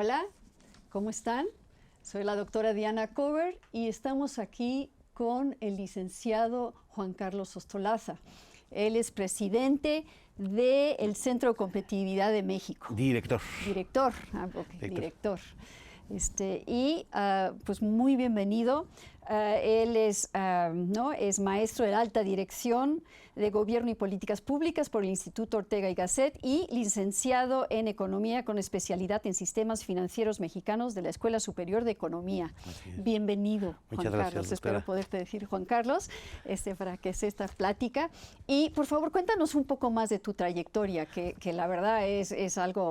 Hola, ¿cómo están? Soy la doctora Diana Cover y estamos aquí con el licenciado Juan Carlos Ostolaza. Él es presidente del Centro de Competitividad de México. Director. Director. Pues muy bienvenido. Él es maestro de alta dirección de Gobierno y Políticas Públicas por el Instituto Ortega y Gasset y licenciado en Economía con especialidad en Sistemas Financieros Mexicanos de la Escuela Superior de Economía. Bienvenido, Muchas Juan gracias, Carlos. doctora. Espero poderte decir Juan Carlos, para que sea esta plática. Y por favor, cuéntanos un poco más de tu trayectoria, que la verdad es algo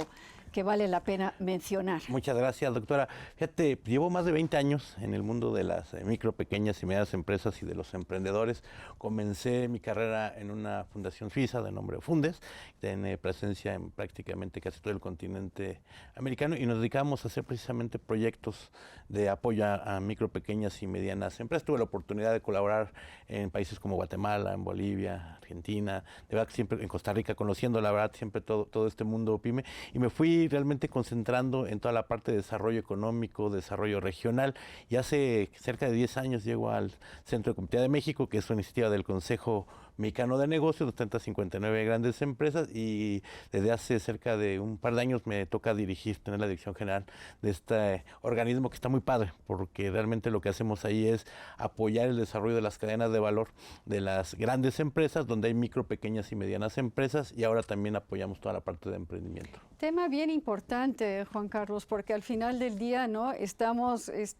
que vale la pena mencionar. Muchas gracias, doctora. Fíjate, llevo más de 20 años en el mundo de las micro, pequeñas y medianas empresas y de los emprendedores. Comencé mi carrera en una fundación suiza de nombre Fundes, tiene presencia en prácticamente casi todo el continente americano y nos dedicamos a hacer precisamente proyectos de apoyo a micro, pequeñas y medianas empresas. Tuve la oportunidad de colaborar en países como Guatemala, en Bolivia, Argentina, de verdad siempre en Costa Rica, conociendo la verdad siempre todo este mundo PYME, y me fui realmente concentrando en toda la parte de desarrollo económico, desarrollo regional, y hace cerca de 10 años llego al Centro de Competitividad de México, que es una iniciativa del Consejo Mexicano de Negocios, 259 grandes empresas, y desde hace cerca de un par de años me toca tener la dirección general de este organismo que está muy padre, porque realmente lo que hacemos ahí es apoyar el desarrollo de las cadenas de valor de las grandes empresas, donde hay micro, pequeñas y medianas empresas, y ahora también apoyamos toda la parte de emprendimiento. Tema bien importante, Juan Carlos, porque al final del día, ¿no?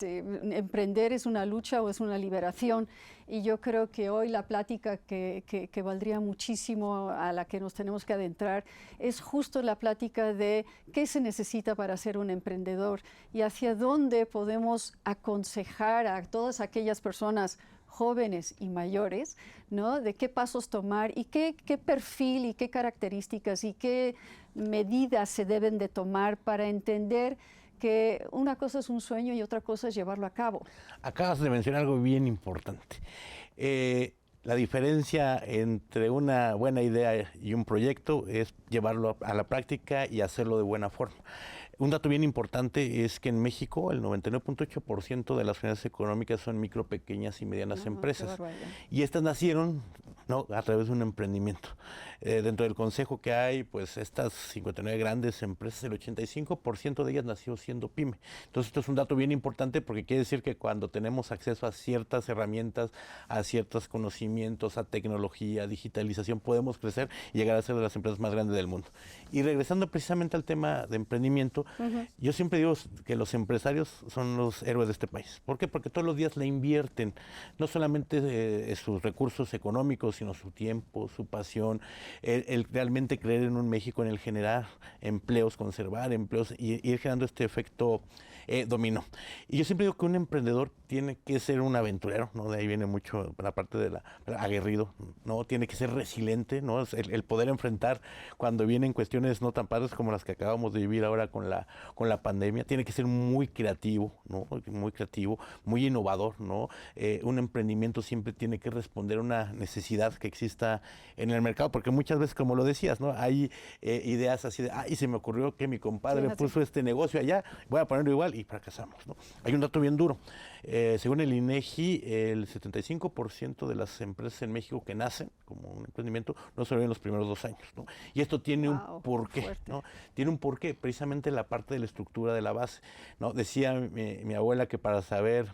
Emprender es una lucha o es una liberación, y yo creo que hoy la plática que valdría muchísimo, a la que nos tenemos que adentrar, es justo la plática de qué se necesita para ser un emprendedor y hacia dónde podemos aconsejar a todas aquellas personas jóvenes y mayores, ¿no? De qué pasos tomar y qué perfil y qué características y qué medidas se deben de tomar para entender que una cosa es un sueño y otra cosa es llevarlo a cabo. Acabas de mencionar algo bien importante. La diferencia entre una buena idea y un proyecto es llevarlo a la práctica y hacerlo de buena forma. Un dato bien importante es que en México el 99.8% de las unidades económicas son micro, pequeñas y medianas empresas. Y estas nacieron, ¿no?, a través de un emprendimiento. Dentro del consejo que hay, pues estas 59 grandes empresas, el 85% de ellas nació siendo PYME. Entonces esto es un dato bien importante porque quiere decir que cuando tenemos acceso a ciertas herramientas, a ciertos conocimientos, a tecnología, a digitalización, podemos crecer y llegar a ser de las empresas más grandes del mundo. Y regresando precisamente al tema de emprendimiento, yo siempre digo que los empresarios son los héroes de este país. ¿Por qué? Porque todos los días le invierten, no solamente sus recursos económicos, sino su tiempo, su pasión, el realmente creer en un México, en el generar empleos, conservar empleos y ir generando este efecto dominó. Y yo siempre digo que un emprendedor tiene que ser un aventurero, ¿no? De ahí viene mucho la parte de aguerrido, ¿no? Tiene que ser resiliente, ¿no? El poder enfrentar cuando vienen cuestiones no tan padres como las que acabamos de vivir ahora con la pandemia. Tiene que ser muy creativo, ¿no? Muy creativo, muy innovador, ¿no? Un emprendimiento siempre tiene que responder a una necesidad que exista en el mercado, porque muchas veces, como lo decías, ¿no?, hay ideas así de, y se me ocurrió que mi compadre puso este negocio allá, voy a ponerlo igual, y fracasamos, ¿no? Hay un dato bien duro. Según el INEGI, el 75% de las empresas en México que nacen como un emprendimiento no sobreviven los primeros 2 años, ¿no? Y esto tiene un porqué, ¿no? Tiene un porqué, precisamente la parte de la estructura de la base, ¿no? Decía mi abuela que para saber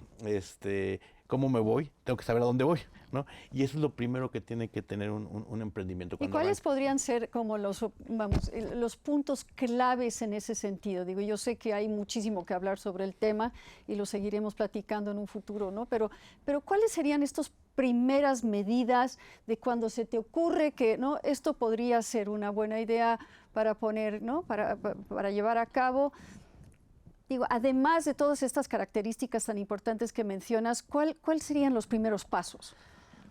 cómo me voy, tengo que saber a dónde voy, ¿no? Y eso es lo primero que tiene que tener un emprendimiento. ¿Y cuáles podrían ser como los puntos claves en ese sentido? Digo, yo sé que hay muchísimo que hablar sobre el tema y lo seguiremos platicando en un futuro, ¿no? Pero ¿cuáles serían estas primeras medidas de cuando se te ocurre que, ¿no?, esto podría ser una buena idea para poner, ¿no?, para llevar a cabo? Digo, además de todas estas características tan importantes que mencionas, ¿cuál serían los primeros pasos?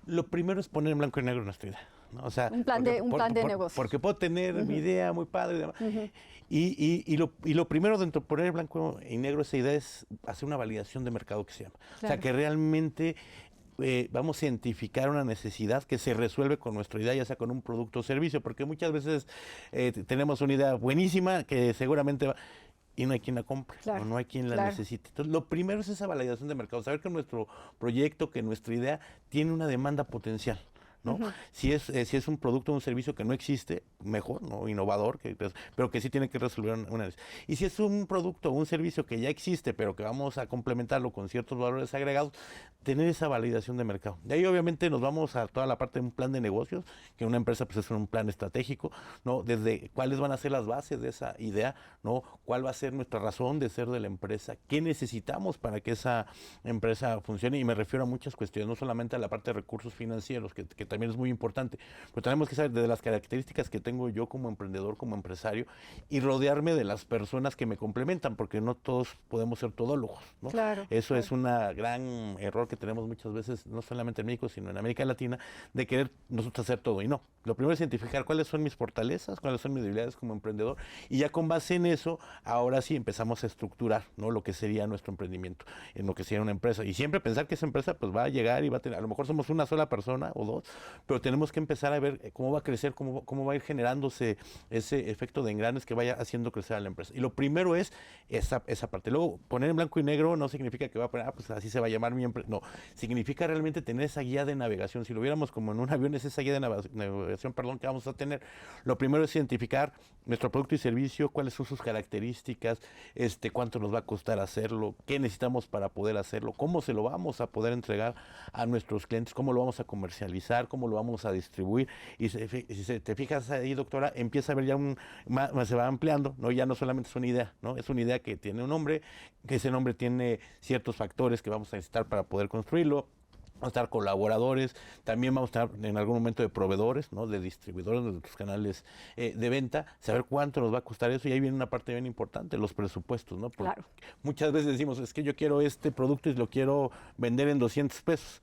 Lo primero es poner en blanco y negro nuestra idea, ¿no? O sea, un plan de negocios. Porque puedo tener mi idea muy padre y demás. Y lo primero dentro de poner en blanco y negro esa idea es hacer una validación de mercado, que se llama. Claro. O sea, que realmente vamos a identificar una necesidad que se resuelve con nuestra idea, ya sea con un producto o servicio, porque muchas veces tenemos una idea buenísima que seguramente va, y no hay quien la compre, Claro, o no hay quien la claro. necesite. Entonces, lo primero es esa validación de mercado, saber que nuestro proyecto, que nuestra idea tiene una demanda potencial, ¿no? Ujú. Si es un producto o un servicio que no existe, mejor, ¿no? Innovador, pero que sí tiene que resolver una. Y si es un producto o un servicio que ya existe, pero que vamos a complementarlo con ciertos valores agregados, tener esa validación de mercado. De ahí obviamente nos vamos a toda la parte de un plan de negocios, que una empresa pues es un plan estratégico, ¿no? Desde cuáles van a ser las bases de esa idea, ¿no? Cuál va a ser nuestra razón de ser de la empresa, qué necesitamos para que esa empresa funcione, y me refiero a muchas cuestiones, no solamente a la parte de recursos financieros, que también es muy importante, pero tenemos que saber de las características que tengo yo como emprendedor, como empresario, y rodearme de las personas que me complementan, porque no todos podemos ser todólogos, ¿no? Claro, Eso claro. es un gran error que tenemos muchas veces, no solamente en México, sino en América Latina, de querer nosotros hacer todo, y no. Lo primero es identificar cuáles son mis fortalezas, cuáles son mis debilidades como emprendedor, y ya con base en eso, ahora sí empezamos a estructurar, ¿no? Lo que sería nuestro emprendimiento, en lo que sería una empresa, y siempre pensar que esa empresa pues va a llegar y va a tener, a lo mejor somos una sola persona o dos, pero tenemos que empezar a ver cómo va a crecer, cómo va a ir generándose ese efecto de engranes que vaya haciendo crecer a la empresa. Y lo primero es esa parte. Luego, poner en blanco y negro no significa que va a poner, pues así se va a llamar mi empresa. No, significa realmente tener esa guía de navegación. Si lo viéramos como en un avión, es esa guía de navegación, que vamos a tener. Lo primero es identificar nuestro producto y servicio, cuáles son sus características, cuánto nos va a costar hacerlo, qué necesitamos para poder hacerlo, cómo se lo vamos a poder entregar a nuestros clientes, cómo lo vamos a comercializar, cómo lo vamos a distribuir. Y si te fijas ahí, doctora, empieza a ver ya se va ampliando, ¿no? Ya no solamente es una idea, ¿no? Es una idea que tiene un nombre, que ese nombre tiene ciertos factores que vamos a necesitar para poder construirlo. Vamos a estar colaboradores, también vamos a estar en algún momento de proveedores, ¿no? De distribuidores, de nuestros canales de venta, saber cuánto nos va a costar eso, y ahí viene una parte bien importante, los presupuestos, ¿no? Porque Claro. muchas veces decimos, es que yo quiero este producto y lo quiero vender en 200 pesos.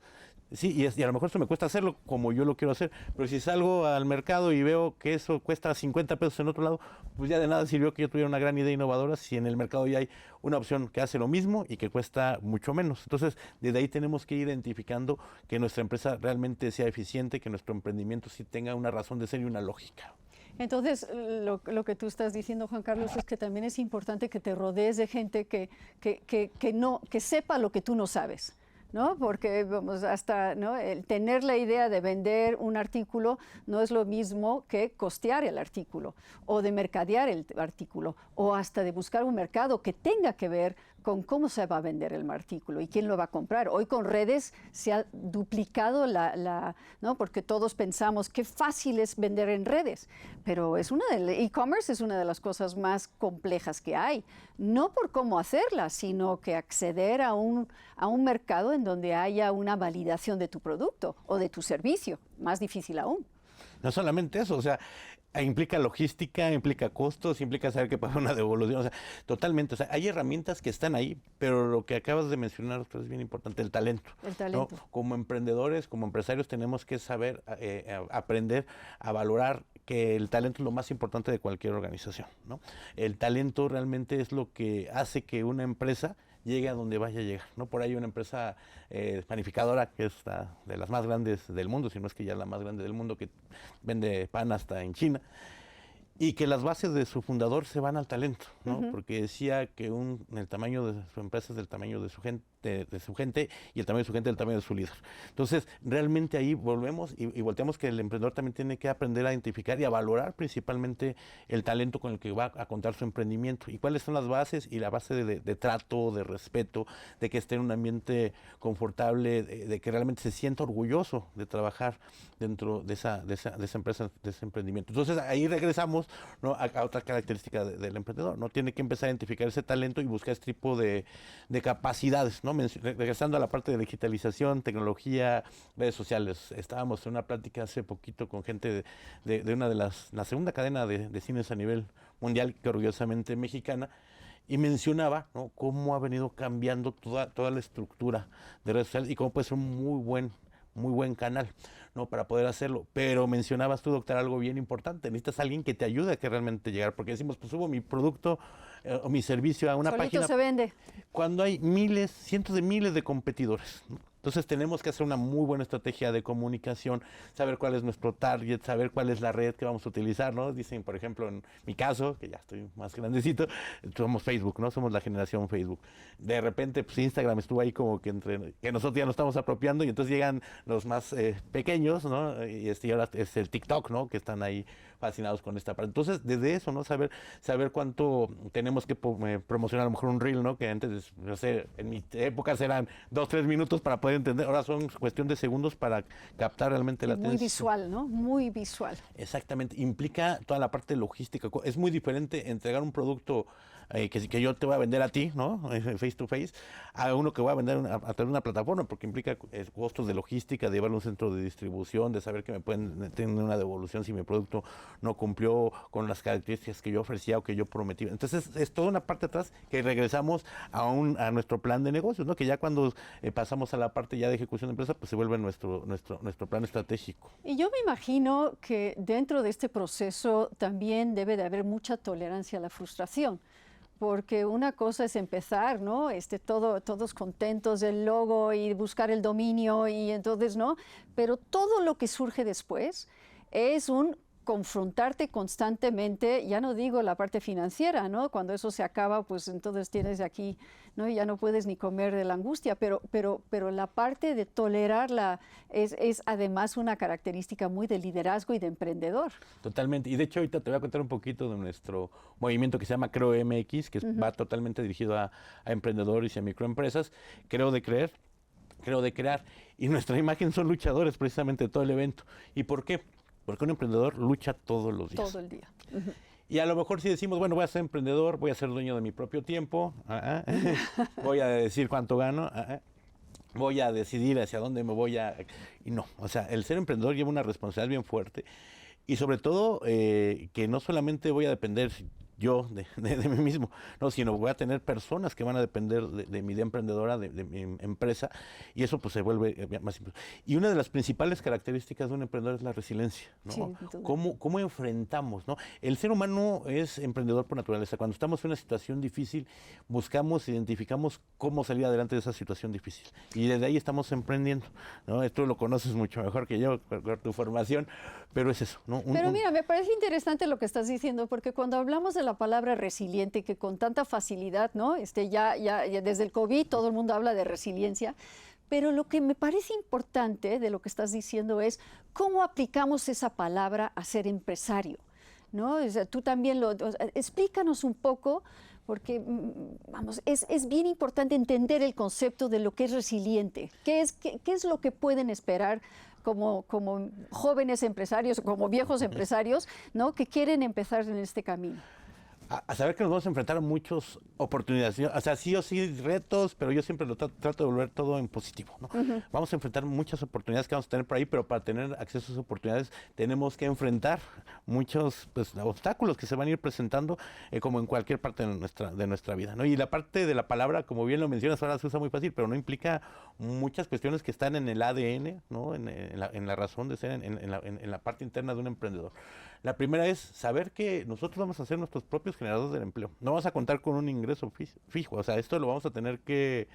Sí, y a lo mejor eso me cuesta hacerlo como yo lo quiero hacer, pero si salgo al mercado y veo que eso cuesta 50 pesos en otro lado, pues ya de nada sirvió que yo tuviera una gran idea innovadora si en el mercado ya hay una opción que hace lo mismo y que cuesta mucho menos. Entonces, desde ahí tenemos que ir identificando que nuestra empresa realmente sea eficiente, que nuestro emprendimiento sí tenga una razón de ser y una lógica. Entonces, lo que tú estás diciendo, Juan Carlos, es que también es importante que te rodees de gente que sepa lo que tú no sabes. ¿No? Porque vamos, hasta, ¿no? El tener la idea de vender un artículo no es lo mismo que costear el artículo, o de mercadear el artículo, o hasta de buscar un mercado que tenga que ver con cómo se va a vender el artículo y quién lo va a comprar. Hoy con redes se ha duplicado ¿no? Porque todos pensamos qué fácil es vender en redes, pero e-commerce es una de las cosas más complejas que hay, no por cómo hacerla, sino que acceder a un mercado en donde haya una validación de tu producto o de tu servicio, más difícil aún. No solamente eso, o sea, implica logística, implica costos, implica saber que pasa una devolución, o sea, totalmente, o sea, hay herramientas que están ahí, pero lo que acabas de mencionar, doctor, es bien importante, el talento. El talento. ¿No? Como emprendedores, como empresarios, tenemos que saber aprender a valorar que el talento es lo más importante de cualquier organización, ¿no? El talento realmente es lo que hace que una empresa llegue a donde vaya a llegar, ¿no? Por ahí una empresa panificadora, que es de las más grandes del mundo, si no es que ya la más grande del mundo, que vende pan hasta en China, y que las bases de su fundador se van al talento, ¿no? Porque decía que el tamaño de su empresa es del tamaño de su gente, y el tamaño de su gente del tamaño de su líder. Entonces, realmente ahí volvemos y volteamos que el emprendedor también tiene que aprender a identificar y a valorar principalmente el talento con el que va a contar su emprendimiento, y cuáles son las bases, y la base de trato, de respeto, de que esté en un ambiente confortable, de que realmente se sienta orgulloso de trabajar dentro de esa empresa, de ese emprendimiento. Entonces, ahí regresamos, ¿no? a otra característica del emprendedor, ¿no? Tiene que empezar a identificar ese talento y buscar este tipo de capacidades, ¿no? Regresando a la parte de digitalización, tecnología, redes sociales. Estábamos en una plática hace poquito con gente de una de la segunda cadena de cines a nivel mundial, que orgullosamente mexicana, y mencionaba, ¿no? Cómo ha venido cambiando toda la estructura de redes sociales y cómo puede ser un muy buen canal, ¿no? Para poder hacerlo. Pero mencionabas tú, doctor, algo bien importante. Necesitas a alguien que te ayude a que realmente llegar, porque decimos, pues subo mi producto o mi servicio a una Solito página se vende. cuando hay cientos de miles de competidores, ¿no? Entonces tenemos que hacer una muy buena estrategia de comunicación, saber cuál es nuestro target, saber cuál es la red que vamos a utilizar, ¿no? Dicen, por ejemplo, en mi caso, que ya estoy más grandecito, somos Facebook, ¿no? Somos la generación Facebook. De repente, pues Instagram estuvo ahí como que que nosotros ya nos estamos apropiando y entonces llegan los más pequeños, ¿no? Y ahora es el TikTok, ¿no? Que están ahí fascinados con esta parte. Entonces, desde eso, ¿no? Saber cuánto tenemos que promocionar a lo mejor un reel, ¿no? Que antes, no sé, en mi época eran 2, 3 minutos para poder entender. Ahora son cuestión de segundos para captar realmente la atención. Muy visual, ¿no? Muy visual. Exactamente. Implica toda la parte logística. Es muy diferente entregar un producto que yo te voy a vender a ti, ¿no? Face to face, a uno que voy a vender a través de una plataforma, porque implica costos de logística, de llevarlo a un centro de distribución, de saber que me pueden tener una devolución si mi producto no cumplió con las características que yo ofrecía o que yo prometí. Entonces es toda una parte atrás que regresamos a nuestro plan de negocios, ¿no? Que ya cuando pasamos a la parte ya de ejecución de empresa, pues se vuelve nuestro plan estratégico. Y yo me imagino que dentro de este proceso también debe de haber mucha tolerancia a la frustración. Porque una cosa es empezar, ¿no? Todos contentos del logo y buscar el dominio y entonces, ¿no? Pero todo lo que surge después es un confrontarte constantemente, ya no digo la parte financiera, ¿no? Cuando eso se acaba, pues entonces tienes aquí, ¿no? Ya no puedes ni comer de la angustia, pero la parte de tolerarla es además una característica muy de liderazgo y de emprendedor. Totalmente, y de hecho ahorita te voy a contar un poquito de nuestro movimiento que se llama Creo MX, que va totalmente dirigido a emprendedores y a microempresas. Creo de crear, y nuestra imagen son luchadores precisamente todo el evento. ¿Y por qué? Porque un emprendedor lucha todos los días. Todo el día. Y a lo mejor si decimos, bueno, voy a ser emprendedor, voy a ser dueño de mi propio tiempo, voy a decir cuánto gano, voy a decidir hacia dónde me voy a... Y no, o sea, el ser emprendedor lleva una responsabilidad bien fuerte y sobre todo que no solamente voy a depender yo de mí mismo, no, sino voy a tener personas que van a depender de mi idea emprendedora, de mi empresa, y eso pues se vuelve más importante. Y una de las principales características de un emprendedor es la resiliencia, ¿no? Sí, ¿Cómo enfrentamos, ¿no? El ser humano es emprendedor por naturaleza. Cuando estamos en una situación difícil, identificamos cómo salir adelante de esa situación difícil. Y desde ahí estamos emprendiendo, ¿no? Esto lo conoces mucho mejor que yo, por tu formación, pero es eso, ¿no? Pero mira, me parece interesante lo que estás diciendo, porque cuando hablamos de la palabra resiliente, que con tanta facilidad, ¿no? Ya desde el COVID todo el mundo habla de resiliencia, pero lo que me parece importante de lo que estás diciendo es cómo aplicamos esa palabra a ser empresario, ¿no? O sea, tú también explícanos un poco, porque vamos, es bien importante entender el concepto de lo que es resiliente. ¿Qué es lo que pueden esperar como jóvenes empresarios, como viejos empresarios, ¿no? Que quieren empezar en este camino? A saber que nos vamos a enfrentar a muchas oportunidades, o sea, sí o sí retos, pero yo siempre lo trato de volver todo en positivo, ¿no? Vamos a enfrentar muchas oportunidades que vamos a tener por ahí, pero para tener acceso a esas oportunidades tenemos que enfrentar muchos obstáculos que se van a ir presentando como en cualquier parte de nuestra vida, ¿no? Y la parte de la palabra, como bien lo mencionas, ahora se usa muy fácil, pero no implica muchas cuestiones que están en el ADN, ¿no? En la razón de ser, en la parte interna de un emprendedor. La primera es saber que nosotros vamos a ser nuestros propios generadores del empleo. No vamos a contar con un ingreso fijo, o sea, esto lo vamos a tener que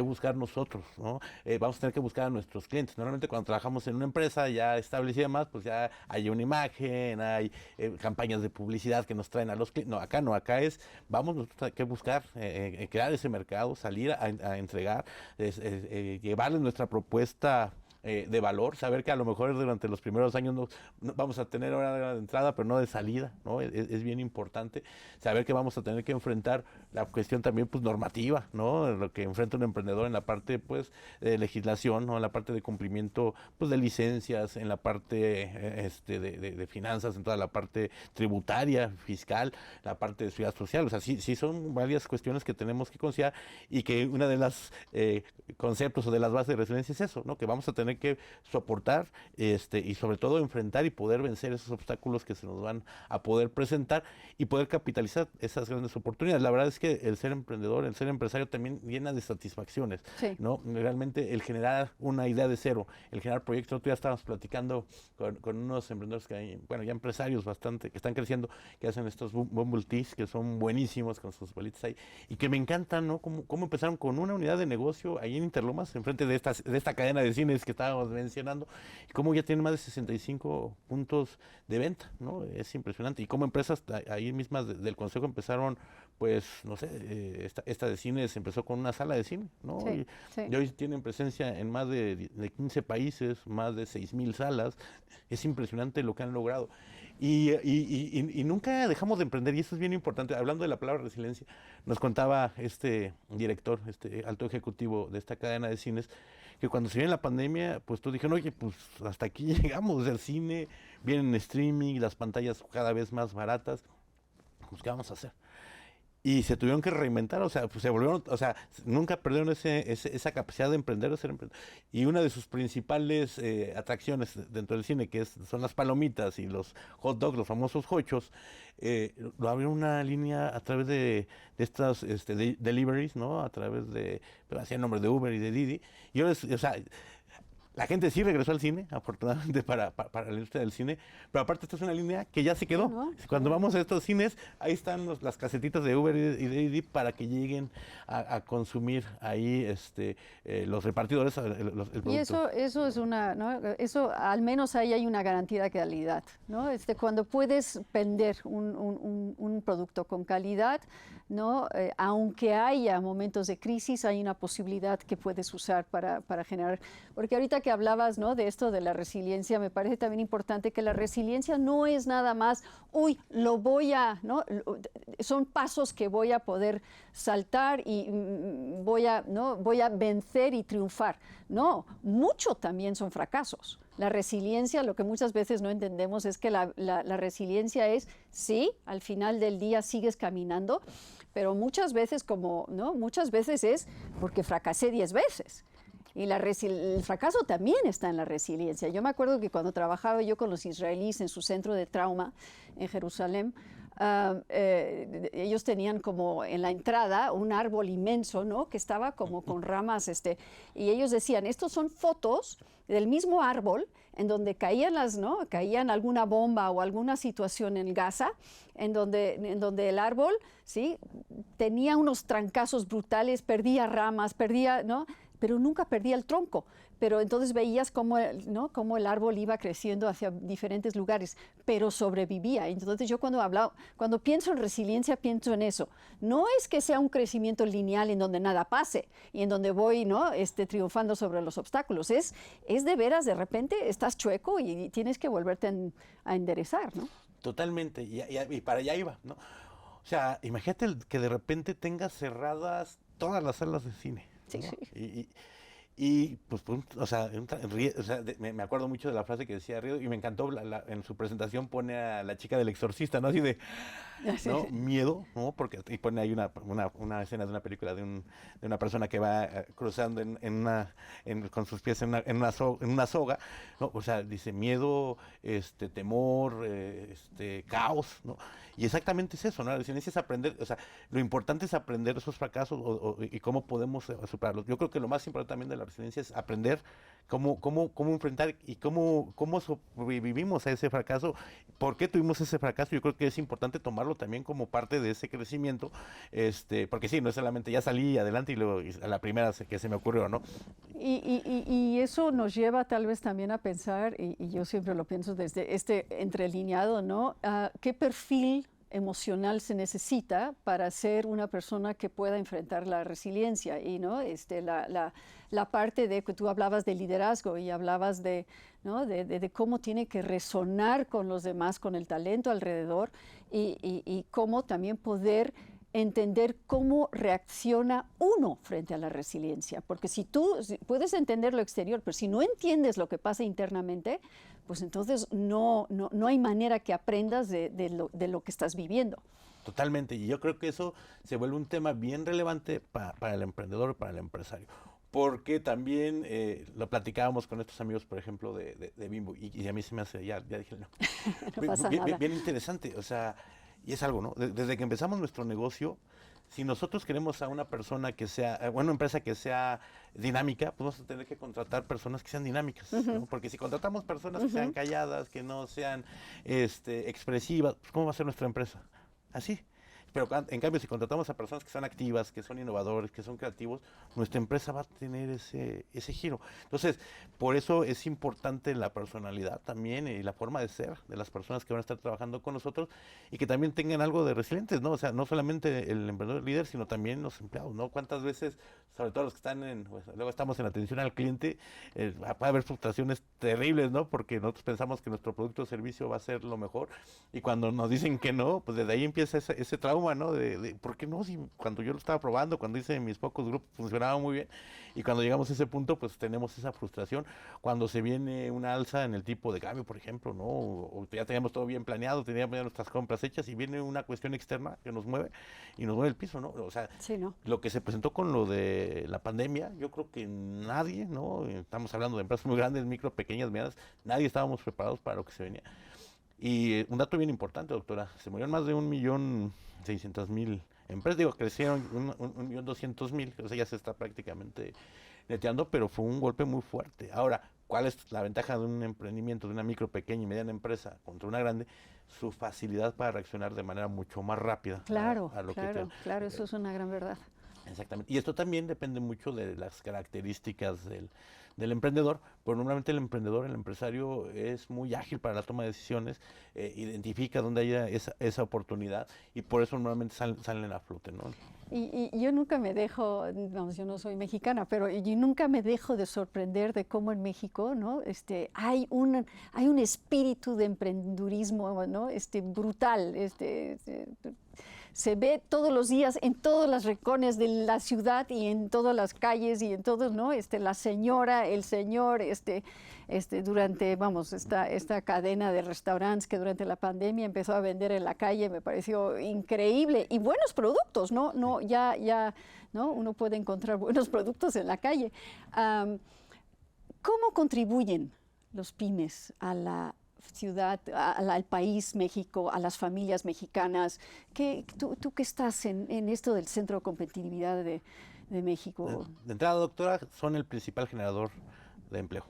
buscar nosotros, ¿no? Vamos a tener que buscar a nuestros clientes. Normalmente cuando trabajamos en una empresa ya establecida más, pues ya hay una imagen, hay campañas de publicidad que nos traen a los clientes. No, acá vamos nosotros a que buscar, crear ese mercado, salir a entregar, llevarles nuestra propuesta de valor, saber que a lo mejor durante los primeros años no vamos a tener hora de entrada, pero no de salida, ¿no? Es bien importante saber que vamos a tener que enfrentar la cuestión también pues normativa, ¿no? Lo que enfrenta un emprendedor en la parte pues de legislación, ¿no? En la parte de cumplimiento pues de licencias, en la parte de finanzas, en toda la parte tributaria, fiscal, la parte de seguridad social, o sea, sí son varias cuestiones que tenemos que considerar y que una de las conceptos o de las bases de resiliencia es eso, ¿no? Que vamos a tener que soportar y sobre todo enfrentar y poder vencer esos obstáculos que se nos van a poder presentar y poder capitalizar esas grandes oportunidades. La verdad es que el ser emprendedor, el ser empresario también llena de satisfacciones, Sí. ¿no? Realmente el generar una idea de cero, el generar proyectos. Tú ya estábamos platicando con unos emprendedores que hay, bueno, ya empresarios bastante, que están creciendo, que hacen estos bubble teas, que son buenísimos con sus bolitas ahí, y que me encantan, ¿no? Cómo empezaron con una unidad de negocio ahí en Interlomas, enfrente de esta cadena de cines que estábamos mencionando, y cómo ya tienen más de 65 puntos de venta, ¿no? Es impresionante. Y cómo empresas ahí mismas del consejo empezaron, pues, no sé, esta de cines empezó con una sala de cine, ¿no? Sí, sí. Y hoy tienen presencia en más de 15 países, más de 6,000 salas. Es impresionante lo que han logrado. Y nunca dejamos de emprender, y eso es bien importante. Hablando de la palabra resiliencia, nos contaba este director, este alto ejecutivo de esta cadena de cines, que cuando se viene la pandemia, pues todos dijeron, oye, pues hasta aquí llegamos, el cine viene en streaming, las pantallas cada vez más baratas, pues ¿qué vamos a hacer? Y se tuvieron que reinventar, o sea, pues se volvieron, o sea, nunca perdieron esa capacidad de emprender, de ser emprendedor. Y una de sus principales atracciones dentro del cine, son las palomitas y los hot dogs, los famosos hochos, lo abrieron una línea a través de estas deliveries, ¿no? A través de, pero hacía el nombre de Uber y de Didi. Y ahora, o sea, la gente sí regresó al cine, afortunadamente para la industria del cine, pero aparte esta es una línea que ya se quedó. ¿No? Cuando vamos a estos cines, ahí están las casetitas de Uber y de Didi para que lleguen a consumir ahí los repartidores el producto. Y eso es una, ¿no? Eso al menos ahí hay una garantía de calidad, ¿no? Cuando puedes vender un producto con calidad, ¿no? Aunque haya momentos de crisis, hay una posibilidad que puedes usar para generar. Porque ahorita que hablabas, ¿no? De esto de la resiliencia, me parece también importante que la resiliencia no es nada más, uy, lo voy a, ¿no? Son pasos que voy a poder saltar y voy a vencer y triunfar. No, mucho también son fracasos. La resiliencia, lo que muchas veces no entendemos es que la resiliencia es, sí, al final del día sigues caminando, pero muchas veces muchas veces es porque fracasé 10 veces. Y el fracaso también está en la resiliencia. Yo me acuerdo que cuando trabajaba yo con los israelíes en su centro de trauma en Jerusalén, ellos tenían como en la entrada un árbol inmenso, ¿no? Que estaba como con ramas, y ellos decían, estos son fotos del mismo árbol en donde caían alguna bomba o alguna situación en Gaza, en donde el árbol, ¿sí? Tenía unos trancazos brutales, perdía ramas, ¿no? Pero nunca perdía el tronco. Pero entonces veías cómo el árbol iba creciendo hacia diferentes lugares, pero sobrevivía. Entonces yo cuando pienso en resiliencia, pienso en eso. No es que sea un crecimiento lineal en donde nada pase y en donde voy, ¿no? Triunfando sobre los obstáculos. Es de veras, de repente estás chueco y tienes que volverte a enderezar, ¿no? Totalmente, y para allá iba, ¿no? O sea, imagínate que de repente tengas cerradas todas las salas de cine, ¿no? Sí. Y pues, o sea, me acuerdo mucho de la frase que decía Río, y me encantó, en su presentación pone a la chica del exorcista, ¿no? Así de, ¿no? Miedo, ¿no? Porque y pone ahí una escena de una película de una persona que va cruzando con sus pies en una soga, ¿no? O sea, dice miedo, temor, caos, ¿no? Y exactamente es eso, ¿no? La resiliencia es aprender, o sea, lo importante es aprender esos fracasos y cómo podemos superarlos. Yo creo que lo más importante también de la resiliencia es aprender cómo enfrentar y cómo sobrevivimos a ese fracaso, por qué tuvimos ese fracaso. Yo creo que es importante tomarlo también como parte de ese crecimiento, porque sí, no es solamente ya salí adelante y luego a la primera que se me ocurrió, ¿no? Y eso nos lleva tal vez también a pensar, y yo siempre lo pienso desde entrelineado, ¿no? ¿Qué perfil emocional se necesita para ser una persona que pueda enfrentar la resiliencia? Y ¿no? La parte de que tú hablabas de liderazgo y hablabas ¿no? de cómo tiene que resonar con los demás, con el talento alrededor, y cómo también poder entender cómo reacciona uno frente a la resiliencia, porque si puedes entender lo exterior, pero si no entiendes lo que pasa internamente, pues entonces no hay manera que aprendas de lo que estás viviendo. Totalmente, y yo creo que eso se vuelve un tema bien relevante para el emprendedor, para el empresario. porque también lo platicábamos con estos amigos, por ejemplo, de Bimbo, y a mí se me hace, ya dije, no. No pasa nada. Bien interesante, o sea, y es algo, ¿no? Desde que empezamos nuestro negocio, si nosotros queremos a una persona que sea, una empresa que sea dinámica, pues vamos a tener que contratar personas que sean dinámicas, ¿no? Porque si contratamos personas que sean calladas, que no sean expresivas, pues ¿cómo va a ser nuestra empresa? Así. Pero en cambio, si contratamos a personas que son activas, que son innovadores, que son creativos, nuestra empresa va a tener ese giro. Entonces, por eso es importante la personalidad también y la forma de ser de las personas que van a estar trabajando con nosotros y que también tengan algo de resilientes, ¿no? O sea, no solamente el emprendedor líder, sino también los empleados, ¿no? ¿Cuántas veces, sobre todo los que están pues, luego estamos en atención al cliente, puede haber frustraciones terribles, ¿no? Porque nosotros pensamos que nuestro producto o servicio va a ser lo mejor y cuando nos dicen que no, pues desde ahí empieza ese trauma, ¿no? ¿Por qué no? Si cuando yo lo estaba probando, cuando hice mis pocos grupos, funcionaba muy bien. Y cuando llegamos a ese punto, pues tenemos esa frustración. Cuando se viene una alza en el tipo de cambio, por ejemplo, ¿no? O ya teníamos todo bien planeado, teníamos ya nuestras compras hechas y viene una cuestión externa que nos mueve y nos mueve el piso, ¿no? O sea, Sí, ¿no? lo que se presentó con lo de la pandemia, yo creo que nadie, ¿no? Estamos hablando de empresas muy grandes, micro, pequeñas, medianas, nadie estábamos preparados para lo que se venía. Y un dato bien importante, doctora, se murieron más de 1.600.000 empresas, digo, crecieron 1.200.000, o sea, ya se está prácticamente neteando, pero fue un golpe muy fuerte. Ahora, ¿cuál es la ventaja de un emprendimiento, de una micro, pequeña y mediana empresa contra una grande? Su facilidad para reaccionar de manera mucho más rápida Claro, a lo claro, eso es una gran verdad. Exactamente. Y esto también depende mucho de las características del emprendedor, pero normalmente el emprendedor, el empresario es muy ágil para la toma de decisiones, identifica dónde haya esa oportunidad y por eso normalmente salen a flote, ¿no? Y yo nunca me dejo, vamos, yo no soy mexicana, pero yo nunca me dejo de sorprender de cómo en México, ¿no? Hay un espíritu de emprendurismo, ¿no? Brutal, se ve todos los días en todos los rincones de la ciudad y en todas las calles y en todos, ¿no? La señora, el señor, durante, vamos, esta cadena de restaurantes que durante la pandemia empezó a vender en la calle, me pareció increíble y buenos productos, ¿no? No, ya, ¿no? Uno puede encontrar buenos productos en la calle. ¿Cómo contribuyen los pymes a la ciudad, al país México, a las familias mexicanas? Tú que estás en esto del Centro de Competitividad de México. De entrada, doctora, son el principal generador de empleo.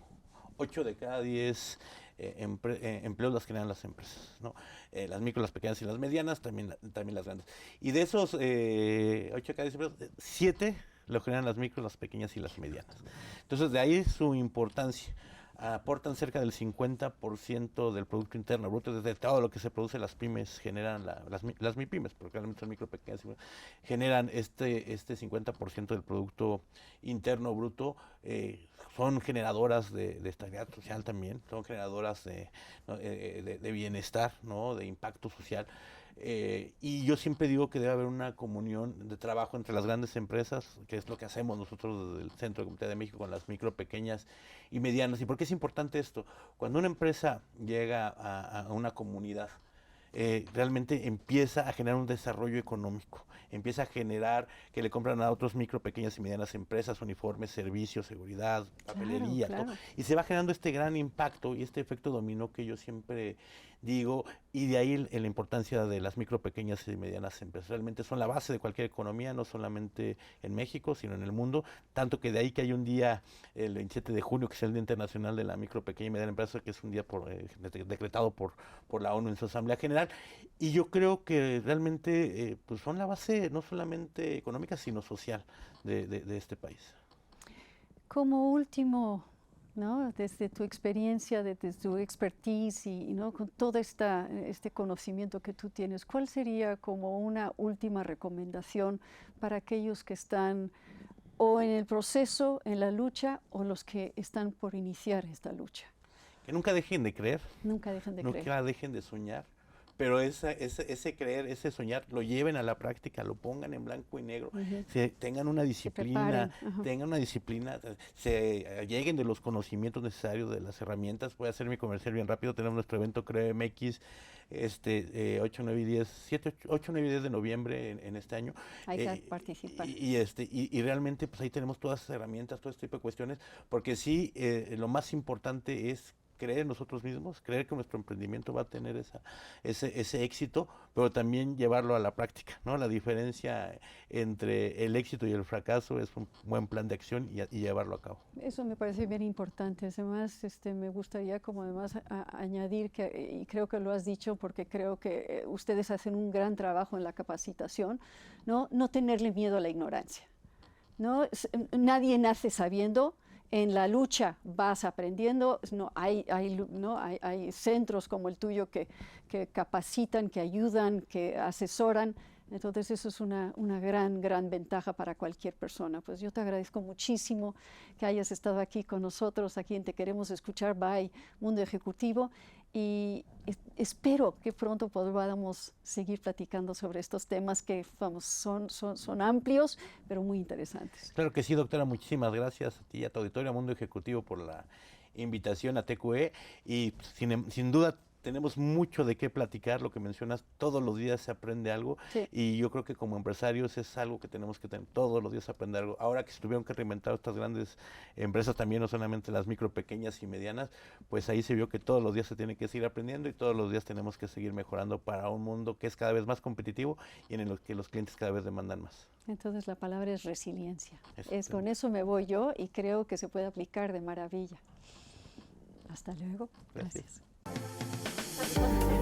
8 de cada 10 empleos las generan las empresas, ¿no? Las micro, las pequeñas y las medianas, también las grandes. Y de esos 8 de cada 10 empleos, 7 lo generan las micro, las pequeñas y las medianas. Entonces, de ahí su importancia. Aportan cerca del 50% del Producto Interno Bruto, desde todo lo que se produce las pymes generan, las MIPYMES, porque realmente son micro, pequeñas, generan este 50% del Producto Interno Bruto, son generadoras de estabilidad social también, son generadoras de bienestar, ¿no? De impacto social. Y yo siempre digo que debe haber una comunión de trabajo entre las grandes empresas, que es lo que hacemos nosotros desde el Centro de Competitividad de México con las micro, pequeñas y medianas. ¿Y por qué es importante esto? Cuando una empresa llega a una comunidad, realmente empieza a generar un desarrollo económico, empieza a generar que le compran a otros micro, pequeñas y medianas empresas, uniformes, servicios, seguridad, papelería, Claro. todo, y se va generando este gran impacto y este efecto dominó que yo siempre digo, y de ahí la importancia de las micro, pequeñas y medianas empresas. Realmente son la base de cualquier economía, no solamente en México, sino en el mundo, tanto que de ahí que hay un día, el 27 de junio, que es el Día Internacional de la Micro, Pequeña y Mediana Empresa, que es un día decretado por la ONU en su Asamblea General, y yo creo que realmente pues son la base no solamente económica, sino social de este país. Como último, ¿no? Desde tu experiencia, desde tu expertise y ¿no? Con todo este conocimiento que tú tienes, ¿cuál sería como una última recomendación para aquellos que están o en el proceso, en la lucha, o los que están por iniciar esta lucha? Que nunca dejen de creer, Nunca dejen de creer. nunca dejen de soñar, pero ese creer, ese soñar, lo lleven a la práctica, lo pongan en blanco y negro, tengan una disciplina, se lleguen de los conocimientos necesarios, de las herramientas. Voy a hacer mi comercial bien rápido. Tenemos nuestro evento Creo MX, 8, 9 y 10 de noviembre en este año. Hay que participar. Y realmente pues ahí tenemos todas esas herramientas, todo este tipo de cuestiones, porque sí, lo más importante es creer en nosotros mismos, creer que nuestro emprendimiento va a tener ese éxito, pero también llevarlo a la práctica, ¿no? La diferencia entre el éxito y el fracaso es un buen plan de acción y llevarlo a cabo. Eso me parece bien importante. Además, me gustaría como además añadir que, y creo que lo has dicho porque creo que ustedes hacen un gran trabajo en la capacitación, no tenerle miedo a la ignorancia, ¿no? Nadie nace sabiendo. En la lucha vas aprendiendo, hay centros como el tuyo que capacitan, que ayudan, que asesoran. Entonces eso es una gran ventaja para cualquier persona. Pues yo te agradezco muchísimo que hayas estado aquí con nosotros, aquí en Te Queremos Escuchar by Mundo Ejecutivo, y espero que pronto podamos seguir platicando sobre estos temas que son amplios, pero muy interesantes. Claro que sí, doctora. Muchísimas gracias a ti y a tu auditorio, a Mundo Ejecutivo, por la invitación a TQE, y sin duda tenemos mucho de qué platicar. Lo que mencionas, todos los días se aprende algo, sí. Y yo creo que como empresarios es algo que tenemos que tener, todos los días aprender algo. Ahora que se tuvieron que reinventar estas grandes empresas también, no solamente las micro, pequeñas y medianas, pues ahí se vio que todos los días se tiene que seguir aprendiendo y todos los días tenemos que seguir mejorando para un mundo que es cada vez más competitivo y en el que los clientes cada vez demandan más. Entonces la palabra es resiliencia. Con eso me voy yo y creo que se puede aplicar de maravilla. Hasta luego. Gracias. Gracias.